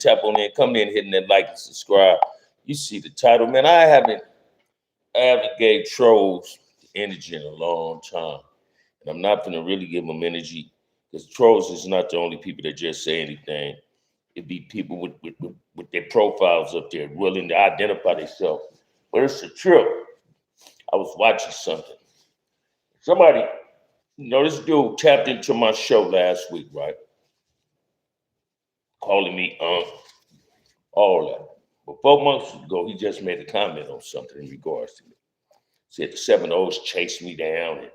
tap on in, come in, hitting that like and subscribe. You see the title, man. I haven't gave trolls energy in a long time, and I'm not gonna really give them energy because trolls is not the only people that just say anything. It be people with their profiles up there willing to identify themselves. But it's a trip. I was watching something. Somebody, this dude tapped into my show last week, right? Calling me all that. But 4 months ago, he just made a comment on something in regards to me. Said the 7 O's chased me down, and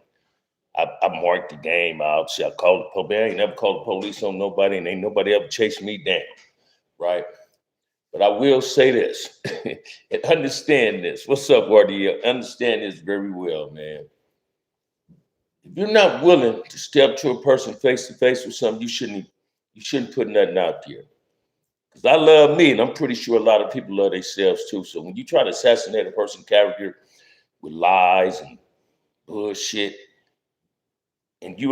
I marked the game out. See, I called the police. I ain't never called the police on nobody, and ain't nobody ever chased me down, right? But I will say this, and understand this. What's up, Wardia? Understand this very well, man. If you're not willing to step to a person face to face with something, you shouldn't put nothing out there. Because I love me, and I'm pretty sure a lot of people love themselves too. So when you try to assassinate a person's character with lies and bullshit, and you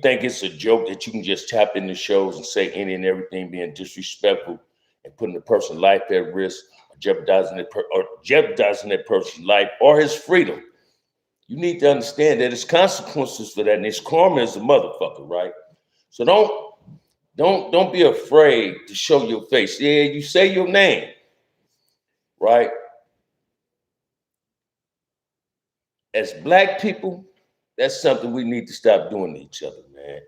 think it's a joke that you can just tap in the shows and say any and everything being disrespectful and putting the person's life at risk, or jeopardizing that person's life or his freedom. You need to understand that there's consequences for that, and it's karma as a motherfucker, right? So don't be afraid to show your face. Yeah, you say your name, right? As Black people, that's something we need to stop doing to each other, man.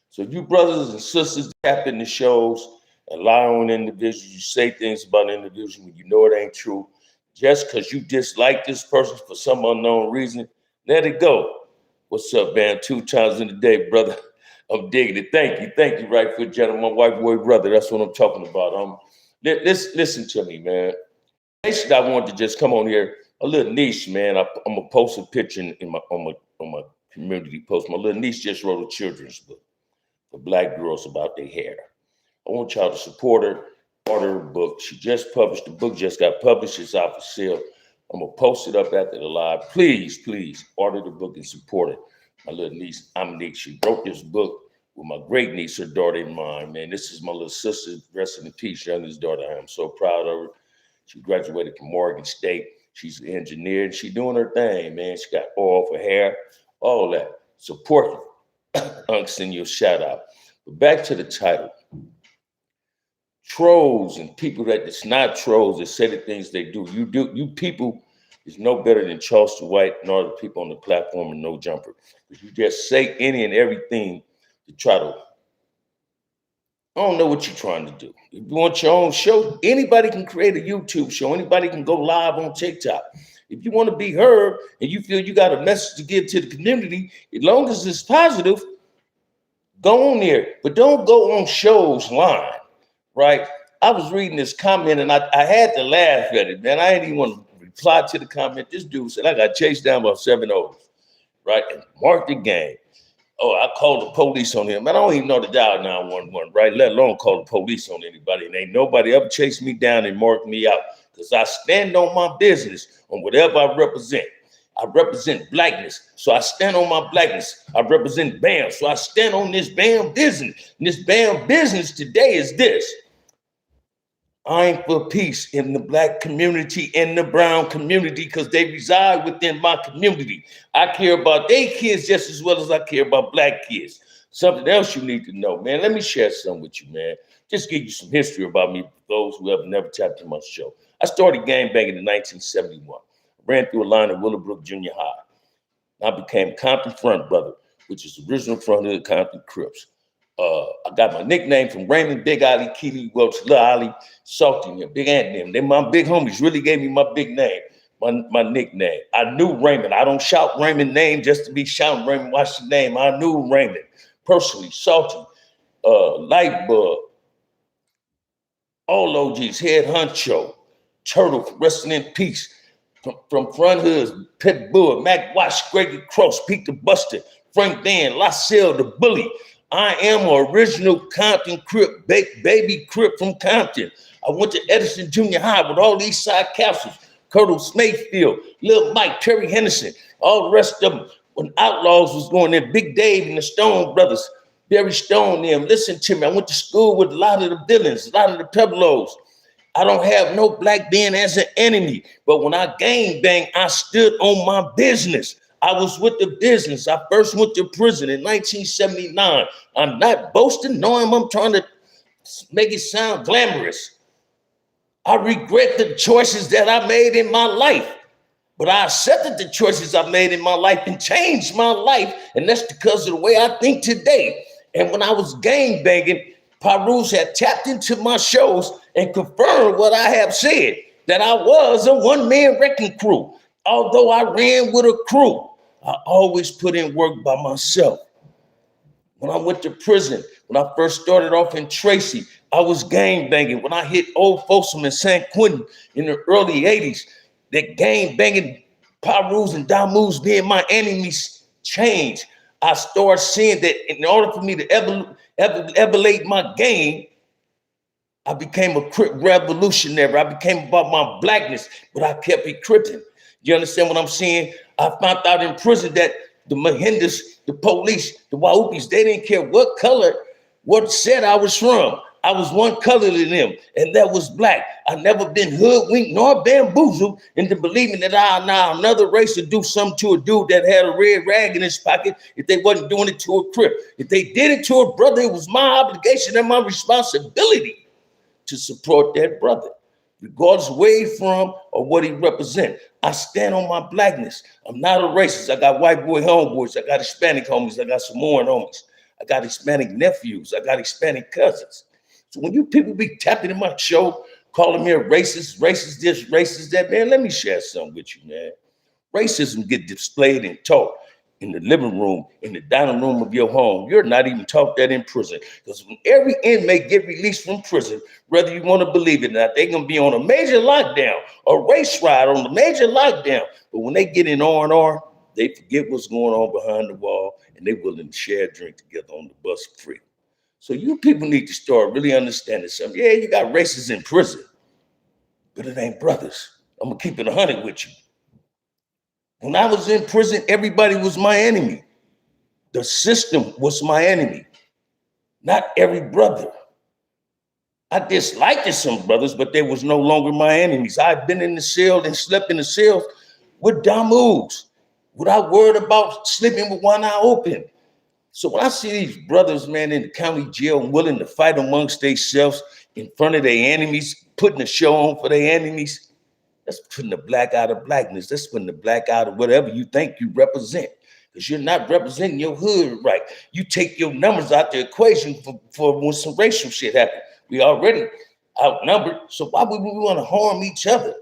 So you brothers and sisters tap in the shows and lie on individuals, you say things about individuals when you know it ain't true, just because you dislike this person for some unknown reason, let it go. What's up, man? 2 times in a day, brother. I'm digging it. Thank you, right foot gentleman, my white boy brother. That's what I'm talking about. Listen to me, man. Basically, I wanted to just come on here, a little niche, man. I'm gonna post a picture on my community post. My little niece just wrote a children's book for Black girls about their hair. I want y'all to support her, order her book. She just published the book, just got published. It's out for sale. I'm gonna post it up after the live. Please order the book and support it. My little niece, Amanique, she wrote this book with my great niece, her daughter in mind, man. This is my little sister, rest in peace, youngest daughter. I'm so proud of her. She graduated from Morgan State. She's an engineer, and she's doing her thing, man. She got oil for hair, all that. Support her. Unc, send you a shout out. But back to the title. Trolls and people that's not trolls that say the things they do. You people is no better than Charleston White and all the people on the platform and No Jumper. Because you just say any and everything to try to, I don't know what you're trying to do. If you want your own show, anybody can create a YouTube show. Anybody can go live on TikTok. If you want to be heard and you feel you got a message to give to the community, as long as it's positive, go on there. But don't go on shows lying, right? I was reading this comment and I had to laugh at it, man. I didn't even want to reply to the comment. This dude said, I got chased down by 7 O's, right? And marked the game. Oh, I called the police on him. Man, I don't even know the dial 911, right? Let alone call the police on anybody. And ain't nobody ever chased me down and marked me out because I stand on my business on whatever I represent. I represent Blackness, so I stand on my Blackness. I represent BAM, so I stand on this BAM business. And this BAM business today is this. I'm for peace in the Black community and the brown community because they reside within my community. I care about their kids just as well as I care about Black kids. Something else you need to know, man. Let me share something with you, man. Just give you some history about me for those who have never tapped into my show. I started gangbanging in 1971. Ran through a line at Willowbrook Junior High. I became Compton Front Brother, which is the original front hood Compton Crips. I got my nickname from Raymond, Big Ali, Keely Welch, Lil Ali, Salty, and Big Ant them. They my big homies really gave me my big name, my nickname. I knew Raymond. I don't shout Raymond name just to be shouting Raymond. Watch the name. I knew Raymond personally. Salty, Lightbug, all OGs, Head Honcho, Turtle, resting in peace. From Front Hoods, Pitbull, Mac Watch, Greggy Cross, Pete the Buster, Frank Dan, Lacelle the Bully. I am an original Compton Crip, baby Crip from Compton. I went to Edison Junior High with all these side capsules. Curtis Mayfield, Lil Mike, Terry Henderson, all the rest of them. When Outlaws was going there, Big Dave and the Stone Brothers, Barry Stone, them, listen to me. I went to school with a lot of the villains, a lot of the Peblos. I don't have no black being as an enemy. But when I gang bang, I stood on my business. I was with the business. I first went to prison in 1979. I'm not boasting. No, I'm trying to make it sound glamorous. I regret the choices that I made in my life. But I accepted the choices I made in my life and changed my life. And that's because of the way I think today. And when I was gang banging, Pirus had tapped into my shows and confirmed what I have said, that I was a one-man wrecking crew. Although I ran with a crew, I always put in work by myself. When I went to prison, when I first started off in Tracy, I was gang banging. When I hit Old Folsom in San Quentin in the early 80s, that gang banging Pirus and Damus being my enemies changed. I started seeing that in order for me to elevate my game, I became a Crip revolutionary. I became about my blackness, but I kept it cripping. You understand what I'm saying? I found out in prison that the Mahindas, the police, the Wahupis, they didn't care what color, what set I was from. I was one color than them, and that was black. I never been hoodwinked nor bamboozled into believing that I allow another race to do something to a dude that had a red rag in his pocket if they wasn't doing it to a Crip. If they did it to a brother, it was my obligation and my responsibility to support that brother, regardless of where he from or what he represent. I stand on my blackness. I'm not a racist. I got white boy homeboys. I got Hispanic homies. I got Samoan homies. I got Hispanic nephews. I got Hispanic cousins. So when you people be tapping in my show, calling me a racist, racist this, racist that, man, let me share something with you, man. Racism get displayed and taught in the living room, in the dining room of your home. You're not even taught that in prison. Because when every inmate get released from prison, whether you want to believe it or not, they're going to be on a major lockdown, a race ride on a major lockdown. But when they get in R&R, they forget what's going on behind the wall, and they're willing to share a drink together on the bus free. So you people need to start really understanding something. Yeah, you got racists in prison, but it ain't brothers. I'm going to keep it 100 with you. When I was in prison, everybody was my enemy. The system was my enemy, not every brother. I disliked some brothers, but they was no longer my enemies. I've been in the cell and slept in the cells with Damus without worried about sleeping with one eye open. So when I see these brothers, man, in the county jail willing to fight amongst themselves in front of their enemies, putting a show on for their enemies, that's putting the black out of blackness. That's putting the black out of whatever you think you represent, because you're not representing your hood right. You take your numbers out the equation for when some racial shit happens. We already outnumbered, so why would we want to harm each other?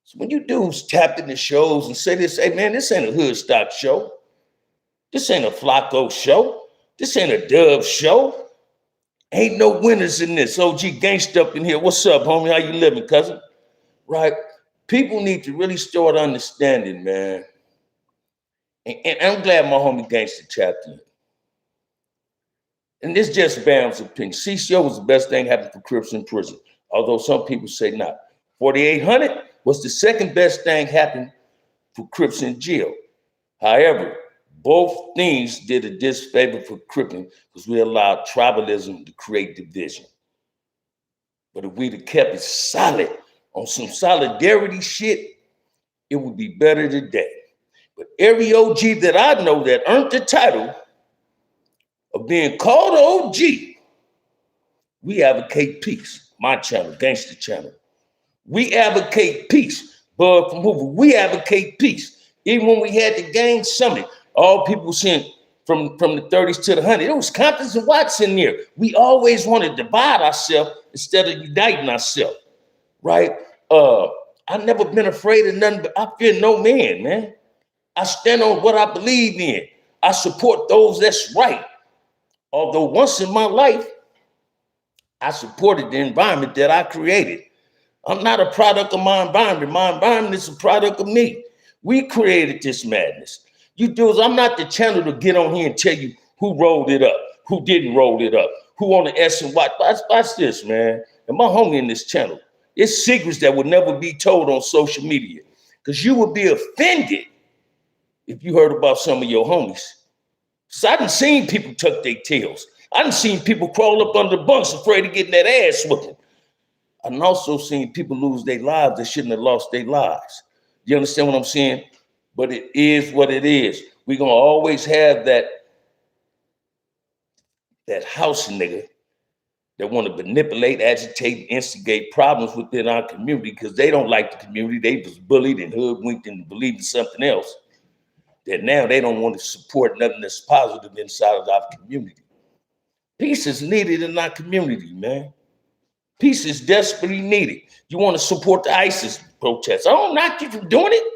So when you dudes tap in the shows and say this, hey man, this ain't a hood stock show. This ain't a Flacco show. This ain't a Dub show. Ain't no winners in this. OG Gangsta up in here. What's up, homie? How you living, cousin? Right? People need to really start understanding, man. And I'm glad my homie Gangsta tapped in. And this just Bam's opinion. CCO was the best thing happened for Crips in prison, although some people say not. 4800 was the second best thing happened for Crips in jail. However, both things did a disfavor for Cripping because we allowed tribalism to create division. But if we'd have kept it solid on some solidarity shit, it would be better today. But every OG that I know that earned the title of being called OG, we advocate peace. My channel, Gangsta Channel. We advocate peace. Bud from Hoover, we advocate peace. Even when we had the gang summit, all people saying from the 30s to the 100s, it was Comptons and Watts in there. We always want to divide ourselves instead of uniting ourselves, right? I've never been afraid of nothing, but I fear no man. I stand on what I believe in. I support those that's right. Although once in my life, I supported the environment that I created. I'm not a product of my environment. My environment is a product of me. We created this madness. You dudes, I'm not the channel to get on here and tell you who rolled it up, who didn't roll it up, who on the S and Y. Watch this, man. And my homie in this channel, it's secrets that would never be told on social media, because you would be offended if you heard about some of your homies So I done seen people tuck their tails. I done seen people crawl up under the bunks afraid of getting that ass whooping. I done also seen people lose their lives that shouldn't have lost their lives. You understand what I'm saying? But it is what it is. We're gonna always have that house nigga that want to manipulate, agitate, instigate problems within our community because they don't like the community. They was bullied and hoodwinked and believed in something else. That now they don't want to support nothing that's positive inside of our community. Peace is needed in our community, man. Peace is desperately needed. You want to support the ISIS protests. I don't knock you from doing it.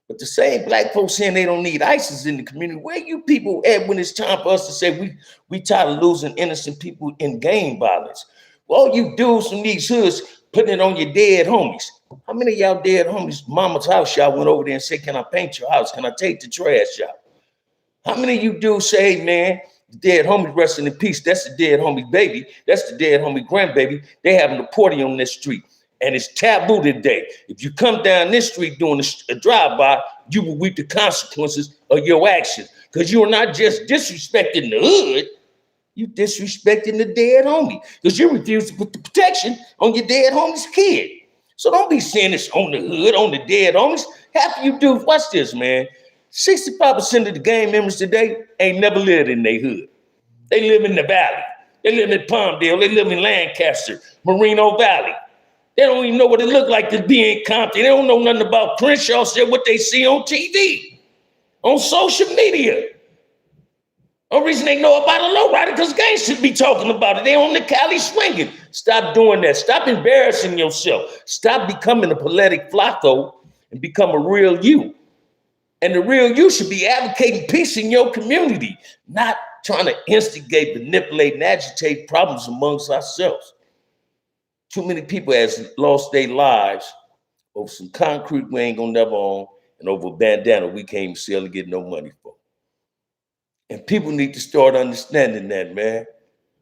But the same black folks saying they don't need ISIS in the community, where you people at when it's time for us to say we tired of losing innocent people in gang violence? Well, all you dudes from these hoods putting it on your dead homies. How many of y'all dead homies, mama's house, y'all went over there and said, can I paint your house? Can I take the trash out? How many of you dudes say, hey, man, the dead homie resting in peace, that's the dead homie baby, that's the dead homie grandbaby, they having a party on this street. And it's taboo today. If you come down this street doing a drive-by, you will reap the consequences of your actions. Because you are not just disrespecting the hood, you disrespecting the dead homie. Because you refuse to put the protection on your dead homie's kid. So don't be saying it's on the hood, on the dead homies. Half of you dudes, watch this, man. 65% of the gang members today ain't never lived in their hood. They live in the valley. They live in Palmdale. They live in Lancaster, Moreno Valley. They don't even know what it looked like to be in Compton. They don't know nothing about Crenshaw, said what they see on TV, on social media. Only reason they know about a lowrider because gangsters be talking about it. They on the Cali swinging. Stop doing that. Stop embarrassing yourself. Stop becoming a poetic Flacco and become a real you. And the real you should be advocating peace in your community, not trying to instigate, manipulate, and agitate problems amongst ourselves. Too many people has lost their lives over some concrete we ain't gonna never own and over a bandana we can't even sell and get no money for. And people need to start understanding that, man.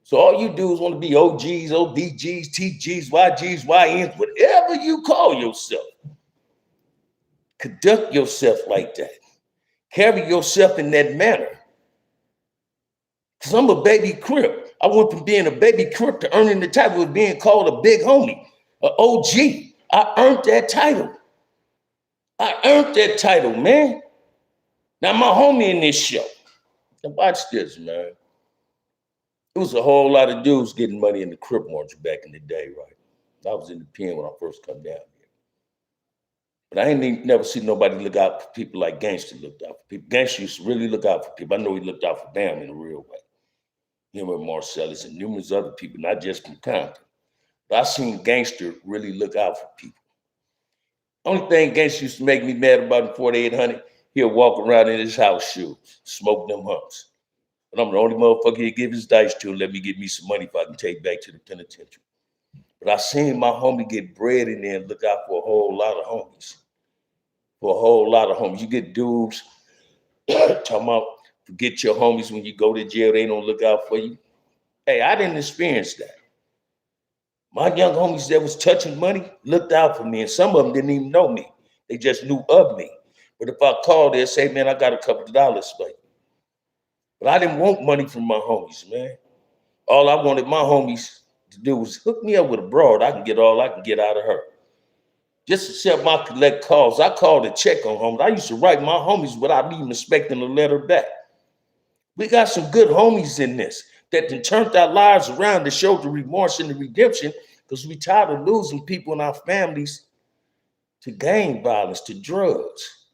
So all you do is want to be OGs, ODGs, TGs, YGs, YNs, whatever you call yourself. Conduct yourself like that. Carry yourself in that manner. Because I'm a baby Crip. I went from being a baby Crip to earning the title of being called a big homie, an OG. I earned that title. I earned that title, man. Now my homie in this show. Now watch this, man. It was a whole lot of dudes getting money in the Crip march back in the day, right? I was in the pen when I first come down here. But I ain't never seen nobody look out for people like Gangster looked out for people. Gangster used to really look out for people. I know he looked out for Bam in a real way. Him and Marcellus and numerous other people, not just from Compton. But I seen Gangster really look out for people. Only thing Gangster used to make me mad about in 4800, he'll walk around in his house shoes, smoke them humps. But I'm the only motherfucker he'll give his dice to and let me get me some money if I can take back to the penitentiary. But I seen my homie get bread in there and look out for a whole lot of homies. For a whole lot of homies. You get dudes talking about forget your homies when you go to jail, they don't look out for you. Hey, I didn't experience that. My young homies that was touching money looked out for me, and some of them didn't even know me. They just knew of me. But if I called, they'd say, man, I got a couple of dollars for you. But I didn't want money from my homies, man. All I wanted my homies to do was hook me up with a broad. I can get all I can get out of her. Just to accept my collect calls. I called to check on homies. I used to write my homies without even expecting a letter back. We got some good homies in this that then turned our lives around to show the remorse and the redemption because we tired of losing people in our families to gang violence, to drugs.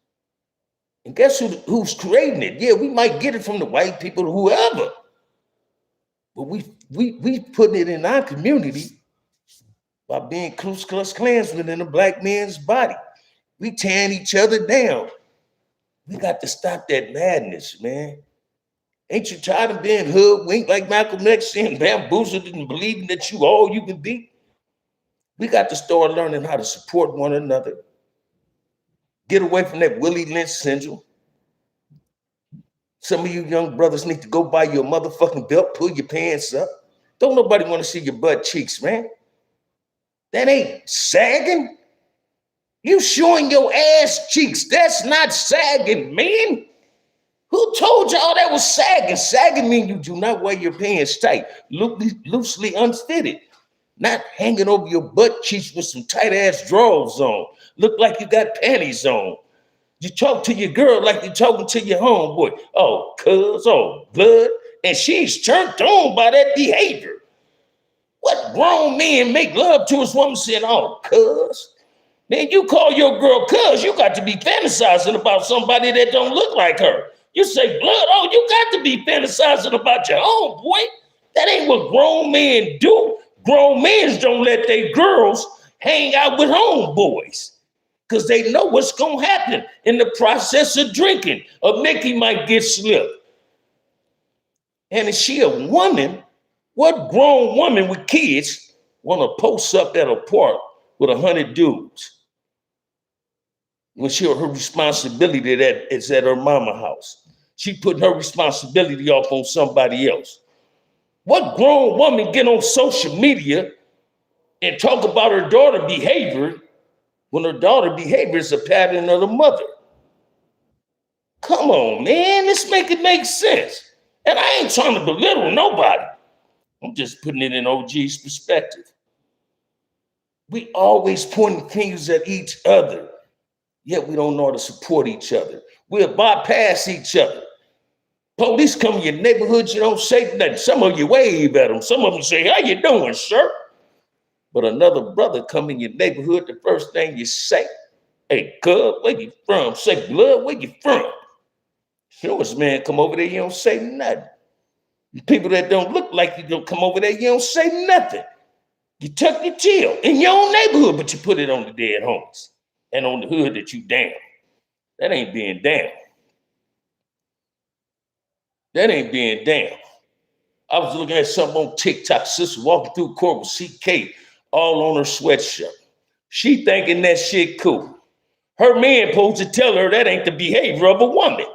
And guess who's creating it? Yeah, we might get it from the white people or whoever. But we putting it in our community by being Ku Klux Klansmen in a black man's body. We tearing each other down. We got to stop that madness, man. Ain't you tired of being hoodwinked like Malcolm X, saying bamboozled and believing that you all you can be? We got to start learning how to support one another. Get away from that Willie Lynch syndrome. Some of you young brothers need to go buy your motherfucking belt, pull your pants up. Don't nobody want to see your butt cheeks, man. That ain't sagging. You showing your ass cheeks. That's not sagging, man. Who told y'all that was sagging? Sagging means you do not wear your pants tight, loosely unfitted, not hanging over your butt cheeks with some tight ass drawers on. Look like you got panties on. You talk to your girl like you're talking to your homeboy. Oh, cuz, oh, blood. And she's turned on by that behavior. What grown men make love to his woman saying, oh, cuz? Then you call your girl cuz, you got to be fantasizing about somebody that don't look like her. You say, blood, oh, you got to be fantasizing about your homeboy. That ain't what grown men do. Grown men don't let their girls hang out with homeboys because they know what's going to happen in the process of drinking. A Mickey might get slipped. And is she a woman? What grown woman with kids want to post up at a park with 100 dudes when her responsibility that is at her mama house? She putting her responsibility off on somebody else. What grown woman get on social media and talk about her daughter behavior when her daughter behavior is a pattern of the mother? Come on, man, let's make it make sense. And I ain't trying to belittle nobody. I'm just putting it in OG's perspective. We always pointing fingers at each other, yet we don't know how to support each other. We'll bypass each other. Police come in your neighborhood, you don't say nothing. Some of you wave at them. Some of them say, how you doing, sir? But another brother come in your neighborhood, the first thing you say, hey, cuz, where you from? Say, blood, where you from? Shorts man come over there, you don't say nothing. People that don't look like you don't come over there, you don't say nothing. You tuck your tail in your own neighborhood, but you put it on the dead homies and on the hood that you damn. That ain't being damn. That ain't being damn. I was looking at something on TikTok. Sister walking through court with CK all on her sweatshirt. She thinking that shit cool. Her man supposed to tell her that ain't the behavior of a woman.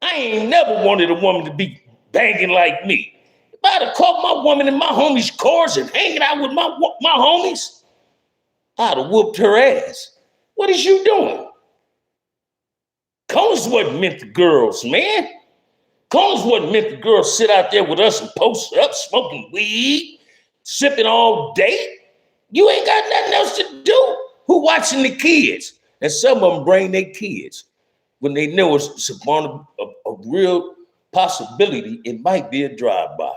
I ain't never wanted a woman to be banging like me. If I'd have caught my woman in my homies' cars and hanging out with my homies, I'd have whooped her ass. What is you doing? Combs wasn't meant for girls, man. Combs wasn't meant for girls sit out there with us and post up, smoking weed, sipping all day. You ain't got nothing else to do. Who watching the kids? And some of them bring their kids when they know it's a real possibility. It might be a drive-by.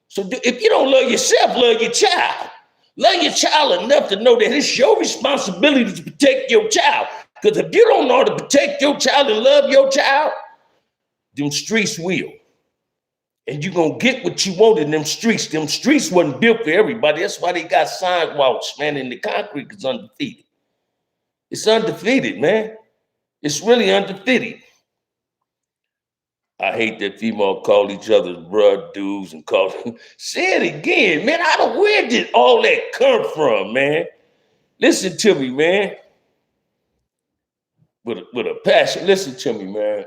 So if you don't love yourself, love your child. Love your child enough to know that it's your responsibility to protect your child. Because if you don't know how to protect your child and love your child, them streets will. And you're going to get what you want in them streets. Them streets wasn't built for everybody. That's why they got sidewalks, man, and the concrete is undefeated. It's undefeated, man. It's really undefeated. I hate that female call each other bruh dudes and call them. Say it again, man. Where did all that come from, man? Listen to me, man. With a passion. Listen to me, man.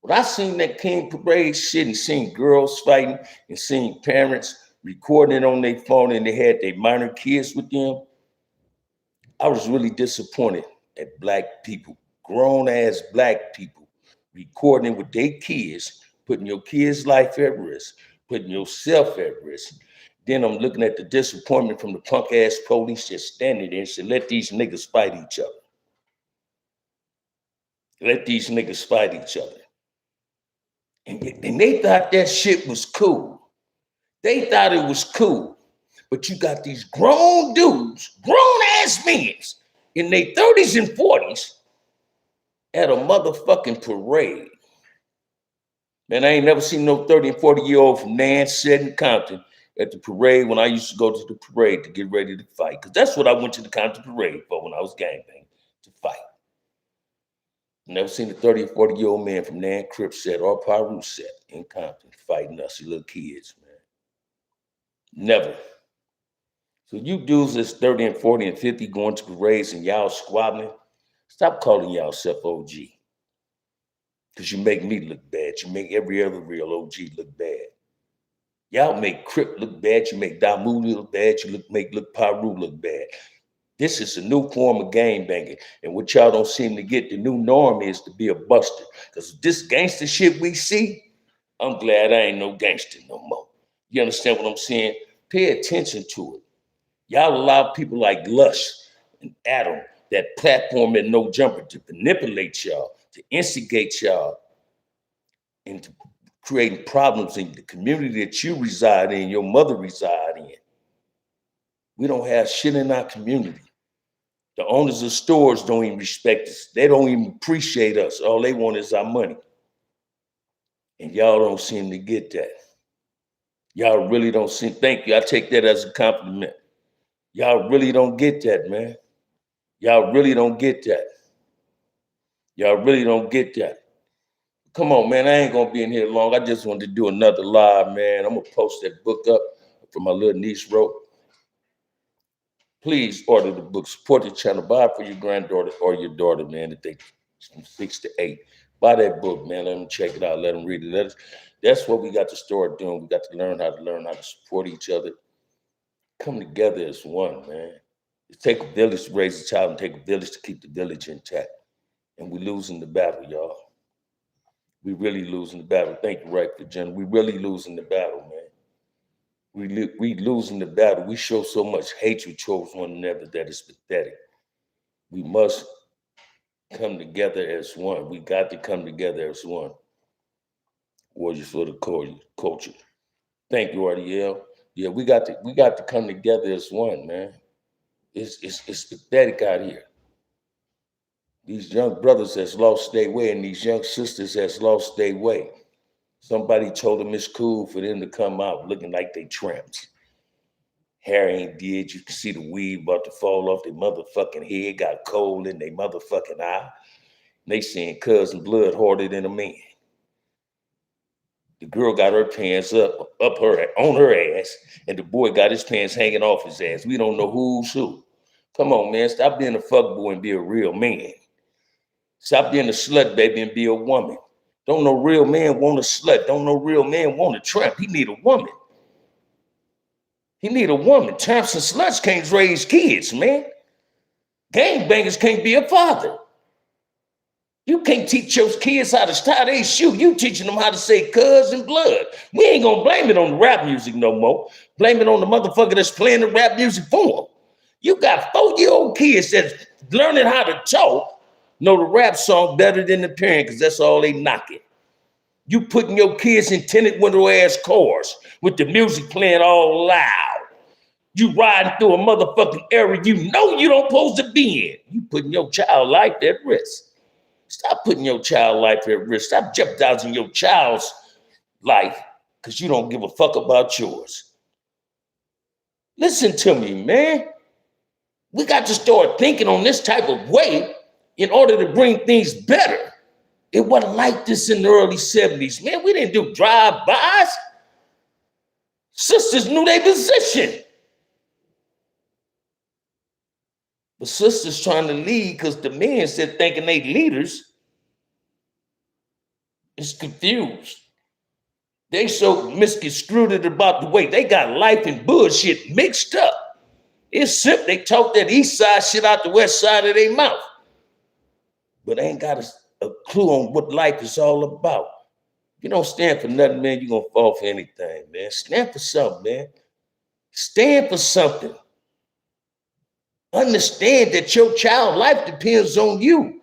When I seen that King Parade shit and seen girls fighting and seen parents recording it on their phone and they had their minor kids with them, I was really disappointed at black people, grown ass black people, recording with their kids, putting your kids' life at risk, putting yourself at risk. Then I'm looking at the disappointment from the punk ass police just standing there and said, let these niggas fight each other. Let these niggas fight each other. And they thought that shit was cool. They thought it was cool. But you got these grown dudes, grown ass men in their 30s and 40s at a motherfucking parade. Man, I ain't never seen no 30 and 40-year-old from Nantucket and Compton at the parade when I used to go to the parade to get ready to fight. Because that's what I went to the Compton parade for when I was gangbanging, to fight. Never seen a 30 or 40-year-old man from Nan Crip set or Piru set in Compton fighting us, you little kids, man. Never. So you dudes that's 30 and 40 and 50 going to parades and y'all squabbling, stop calling yourself OG. Because you make me look bad. You make every other real OG look bad. Y'all make Crip look bad. You make Damu look bad. You make Piru look bad. This is a new form of gang banging. And what y'all don't seem to get, the new norm is to be a buster. Because this gangster shit we see, I'm glad I ain't no gangster no more. You understand what I'm saying? Pay attention to it. Y'all allow people like Lush and Adam, that platform at No Jumper, to manipulate y'all, to instigate y'all into creating problems in the community that you reside in, your mother reside in. We don't have shit in our community. The owners of stores don't even respect us. They don't even appreciate us. All they want is our money. And y'all don't seem to get that. Y'all really don't seem, thank you. I take that as a compliment. Y'all really don't get that, man. Y'all really don't get that. Y'all really don't get that. Come on, man. I ain't gonna be in here long. I just wanted to do another live, man. I'm gonna post that book up for my little niece wrote. Please order the book. Support the channel. Buy it for your granddaughter or your daughter, man, if they from 6 to 8. Buy that book, man. Let them check it out. Let them read it. That's what we got to start doing. We got to learn how to support each other. Come together as one, man. It take a village to raise a child and take a village to keep the village intact. And we're losing the battle, y'all. We really losing the battle. Thank you, Right, Virginia. We really losing the battle, man. We losing the battle. We show so much hatred towards one another that is pathetic. We must come together as one. We got to come together as one. Warriors for the culture. Thank you, RDL. Yeah, we got to come together as one, man. It's pathetic out here. These young brothers has lost their way, and these young sisters has lost their way. Somebody told them it's cool for them to come out looking like they tramps. Hair ain't did. You can see the weave about to fall off their motherfucking head. Got coal in their motherfucking eye. And they saying cousin blood harder than a man. The girl got her pants on her ass, and the boy got his pants hanging off his ass. We don't know who's who. Come on, man. Stop being a fuckboy and be a real man. Stop being a slut, baby, and be a woman. Don't no real man want a slut. Don't no real man want a tramp. He need a woman. He need a woman. Tramps and sluts can't raise kids, man. Gangbangers can't be a father. You can't teach your kids how to tie their shoe. You teaching them how to say cuz and blood. We ain't gonna blame it on the rap music no more. Blame it on the motherfucker that's playing the rap music for them. You got 4-year-old kids that's learning how to talk, know the rap song better than the parent, because that's all they knocking. You putting your kids in tinted window ass cars with the music playing all loud. You riding through a motherfucking area you know you don't supposed to be in. You putting your child life at risk. Stop putting your child life at risk. Stop jeopardizing your child's life because you don't give a fuck about yours. Listen to me, man. We got to start thinking on this type of way in order to bring things better. It wasn't like this in the early 70s, man. We didn't do drive-bys. Sisters knew their position. But sisters trying to lead because the men said thinking they leaders is confused. They so misconstrued it about the way they got life and bullshit mixed up. It's simple. They talk that east side shit out the west side of their mouth. But they ain't got a clue on what life is all about. If you don't stand for nothing, man, you're going to fall for anything, man. Stand for something, man. Stand for something. Understand that your child's life depends on you.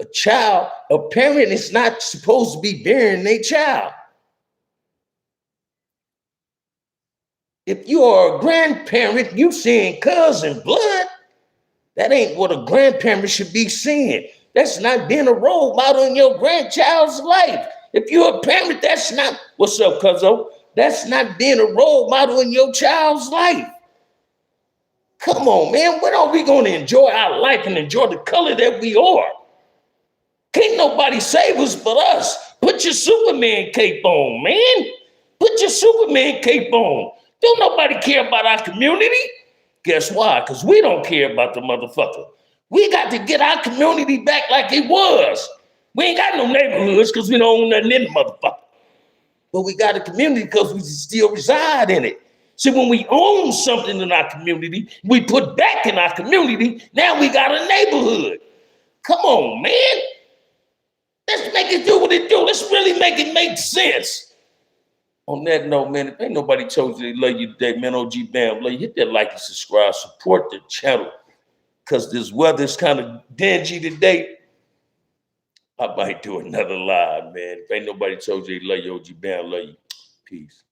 A parent is not supposed to be burying their child. If you are a grandparent, you seeing cousin blood, that ain't what a grandparent should be seeing. That's not being a role model in your grandchild's life. If you're a parent, that's not, what's up, cuzzo? That's not being a role model in your child's life. Come on, man. When are we going to enjoy our life and enjoy the color that we are? Can't nobody save us but us. Put your Superman cape on, man. Put your Superman cape on. Don't nobody care about our community. Guess why? Because we don't care about the motherfucker. We got to get our community back like it was. We ain't got no neighborhoods because we don't own nothing in the motherfucker. But we got a community because we still reside in it. See, when we own something in our community, we put back in our community, now we got a neighborhood. Come on, man. Let's make it do what it do. Let's really make it make sense. On that note, man, if ain't nobody told you they love you today, man, OG Bam, love you. Hit that like and subscribe. Support the channel. Because this weather's kind of dingy today. I might do another live, man. If ain't nobody told you they love you, OG Bam, love you. Peace.